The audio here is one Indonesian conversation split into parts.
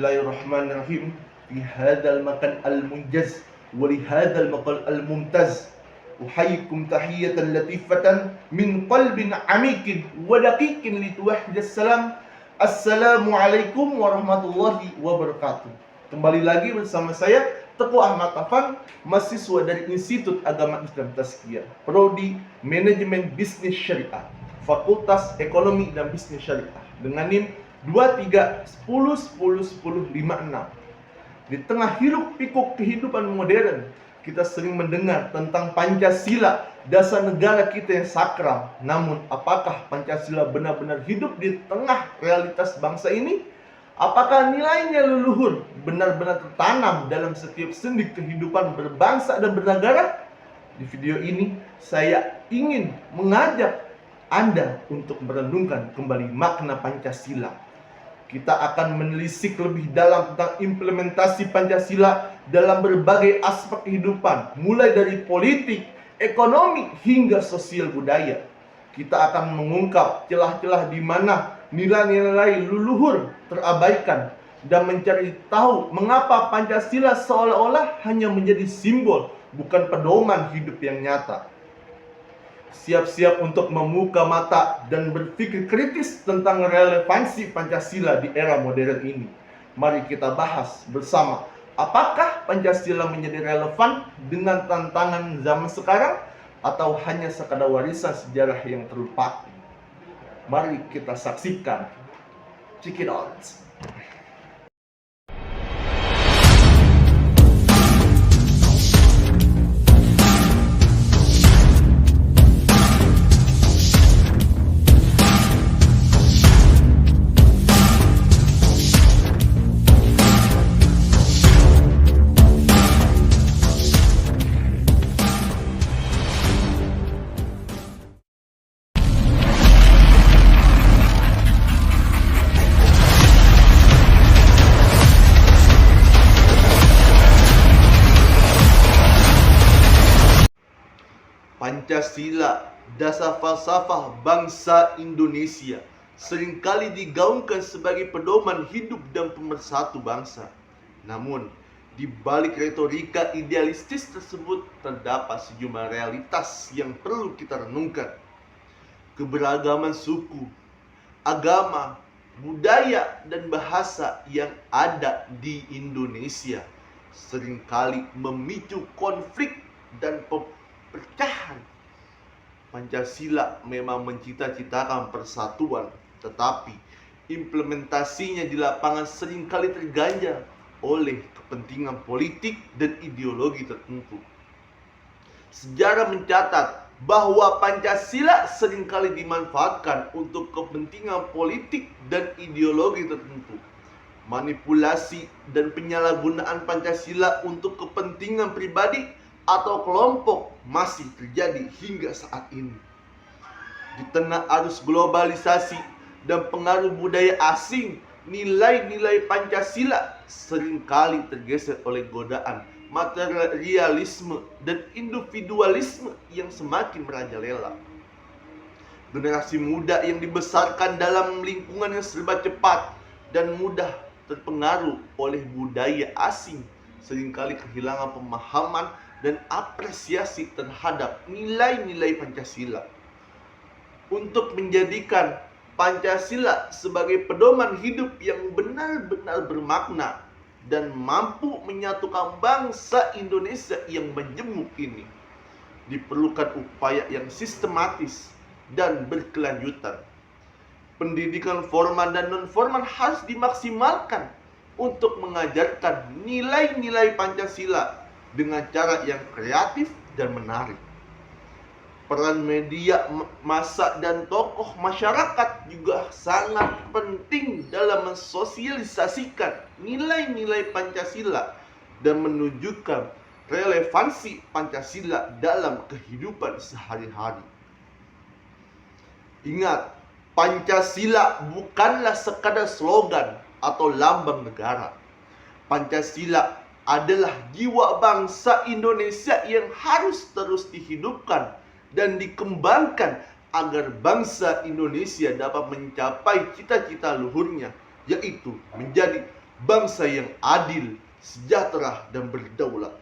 Bismillahirrahmanirrahim. Fi hadzal makan al-munjaz wa li hadzal maqal al-mumtaz. Uhayyikum tahiyatan latifatan min qalbin amikin wa daqiqin lituwahhidus salam. Assalamualaikum warahmatullahi wabarakatuh. Kembali lagi bersama saya Teguh Ahmad Afan, mahasiswa dari Institut Agama Islam Tazkiyah, Prodi Manajemen Bisnis Syariah, Fakultas Ekonomi dan Bisnis Syariah, dengan NIM 2310101056. Di tengah hiruk pikuk kehidupan modern, kita sering mendengar tentang Pancasila, dasar negara kita yang sakral. Namun, apakah Pancasila benar-benar hidup di tengah realitas bangsa ini? Apakah nilainya leluhur benar-benar tertanam dalam setiap sendi kehidupan berbangsa dan bernegara? Di video ini, saya ingin mengajak Anda untuk merenungkan kembali makna Pancasila. Kita akan menelisik lebih dalam tentang implementasi Pancasila dalam berbagai aspek kehidupan, mulai dari politik, ekonomi, hingga sosial budaya. Kita akan mengungkap celah-celah di mana nilai-nilai leluhur terabaikan dan mencari tahu mengapa Pancasila seolah-olah hanya menjadi simbol, bukan pedoman hidup yang nyata. Siap-siap untuk membuka mata dan berpikir kritis tentang relevansi Pancasila di era modern ini. Mari kita bahas bersama, apakah Pancasila menjadi relevan dengan tantangan zaman sekarang atau hanya sekadar warisan sejarah yang terlupakan? Mari kita saksikan. Check it out. Pancasila, dasar falsafah bangsa Indonesia, seringkali digaungkan sebagai pedoman hidup dan pemersatu bangsa. Namun, di balik retorika idealistis tersebut terdapat sejumlah realitas yang perlu kita renungkan. Keberagaman suku, agama, budaya, dan bahasa yang ada di Indonesia seringkali memicu konflik dan perpecahan. Pancasila memang mencita-citakan persatuan, tetapi implementasinya di lapangan seringkali terganjal oleh kepentingan politik dan ideologi tertentu. Sejarah mencatat bahwa Pancasila seringkali dimanfaatkan untuk kepentingan politik dan ideologi tertentu. Manipulasi dan penyalahgunaan Pancasila untuk kepentingan pribadi atau kelompok masih terjadi hingga saat ini. Di tengah arus globalisasi dan pengaruh budaya asing, nilai-nilai Pancasila seringkali tergeser oleh godaan materialisme dan individualisme yang semakin merajalela. Generasi muda yang dibesarkan dalam lingkungan yang serba cepat dan mudah terpengaruh oleh budaya asing seringkali kehilangan pemahaman dan apresiasi terhadap nilai-nilai Pancasila. Untuk menjadikan Pancasila sebagai pedoman hidup yang benar-benar bermakna dan mampu menyatukan bangsa Indonesia yang majemuk ini, diperlukan upaya yang sistematis dan berkelanjutan. Pendidikan formal dan non-formal harus dimaksimalkan untuk mengajarkan nilai-nilai Pancasila dengan cara yang kreatif dan menarik. Peran media, massa, dan tokoh masyarakat juga sangat penting dalam mensosialisasikan nilai-nilai Pancasila dan menunjukkan relevansi Pancasila dalam kehidupan sehari-hari. Ingat, Pancasila bukanlah sekadar slogan atau lambang negara. Pancasila adalah jiwa bangsa Indonesia yang harus terus dihidupkan dan dikembangkan agar bangsa Indonesia dapat mencapai cita-cita luhurnya, yaitu menjadi bangsa yang adil, sejahtera, dan berdaulat.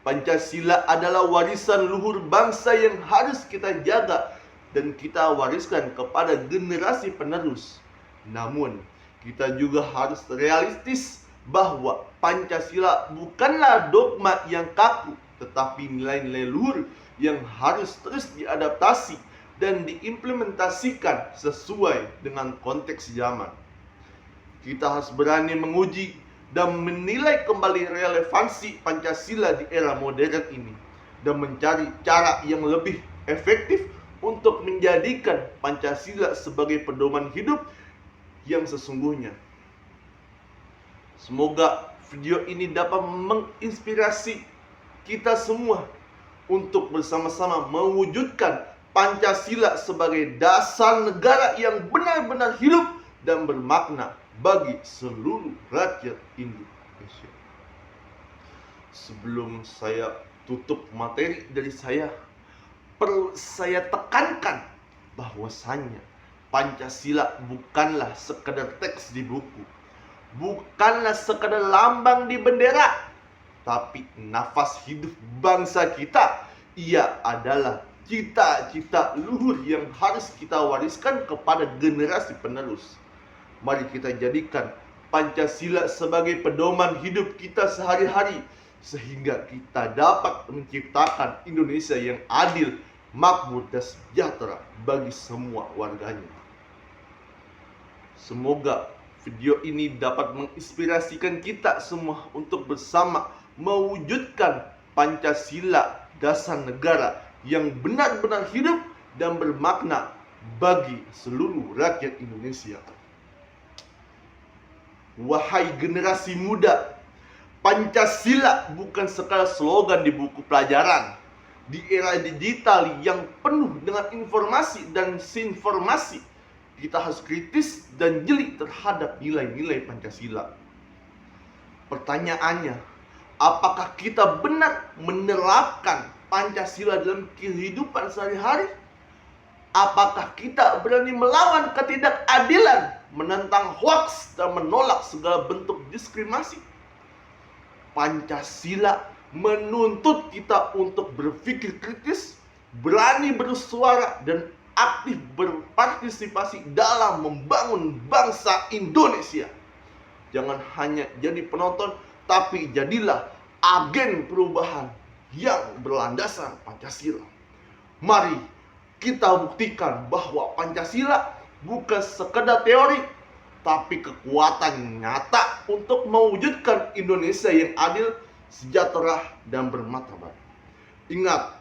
Pancasila adalah warisan luhur bangsa yang harus kita jaga dan kita wariskan kepada generasi penerus. Namun, kita juga harus realistis bahwa Pancasila bukanlah dogma yang kaku, tetapi nilai-nilai luhur yang harus terus diadaptasi dan diimplementasikan sesuai dengan konteks zaman. Kita harus berani menguji dan menilai kembali relevansi Pancasila di era modern ini dan mencari cara yang lebih efektif untuk menjadikan Pancasila sebagai pedoman hidup yang sesungguhnya. Semoga video ini dapat menginspirasi kita semua untuk bersama-sama mewujudkan Pancasila sebagai dasar negara yang benar-benar hidup dan bermakna bagi seluruh rakyat Indonesia. Sebelum saya tutup materi dari saya, perlu saya tekankan bahwasannya Pancasila bukanlah sekedar teks di buku, bukanlah sekedar lambang di bendera, tapi nafas hidup bangsa kita. Ia adalah cita-cita luhur yang harus kita wariskan kepada generasi penerus. Mari kita jadikan Pancasila sebagai pedoman hidup kita sehari-hari, sehingga kita dapat menciptakan Indonesia yang adil, makmur, dan sejahtera bagi semua warganya. Semoga video ini dapat menginspirasikan kita semua untuk bersama mewujudkan Pancasila, dasar negara yang benar-benar hidup dan bermakna bagi seluruh rakyat Indonesia. Wahai generasi muda, Pancasila bukan sekadar slogan di buku pelajaran. Di era digital yang penuh dengan informasi dan disinformasi, kita harus kritis dan jeli terhadap nilai-nilai Pancasila. Pertanyaannya, apakah kita benar menerapkan Pancasila dalam kehidupan sehari-hari? Apakah kita berani melawan ketidakadilan, menentang hoaks, dan menolak segala bentuk diskriminasi? Pancasila menuntut kita untuk berpikir kritis, berani bersuara, dan aktif berpartisipasi dalam membangun bangsa Indonesia. Jangan hanya jadi penonton, tapi jadilah agen perubahan yang berlandaskan Pancasila. Mari kita buktikan bahwa Pancasila bukan sekedar teori, tapi kekuatan nyata untuk mewujudkan Indonesia yang adil, sejahtera, dan bermartabat. Ingat,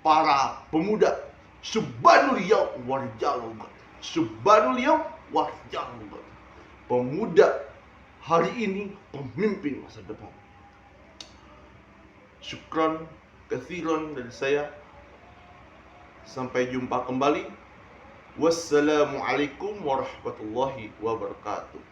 para pemuda, Subhanul Yaum Warjalul Ghad. Subhanul Yaum Warjalul Ghad. Pemuda hari ini pemimpin masa depan. Syukran katsiran dari saya. Sampai jumpa kembali. Wassalamualaikum warahmatullahi wabarakatuh.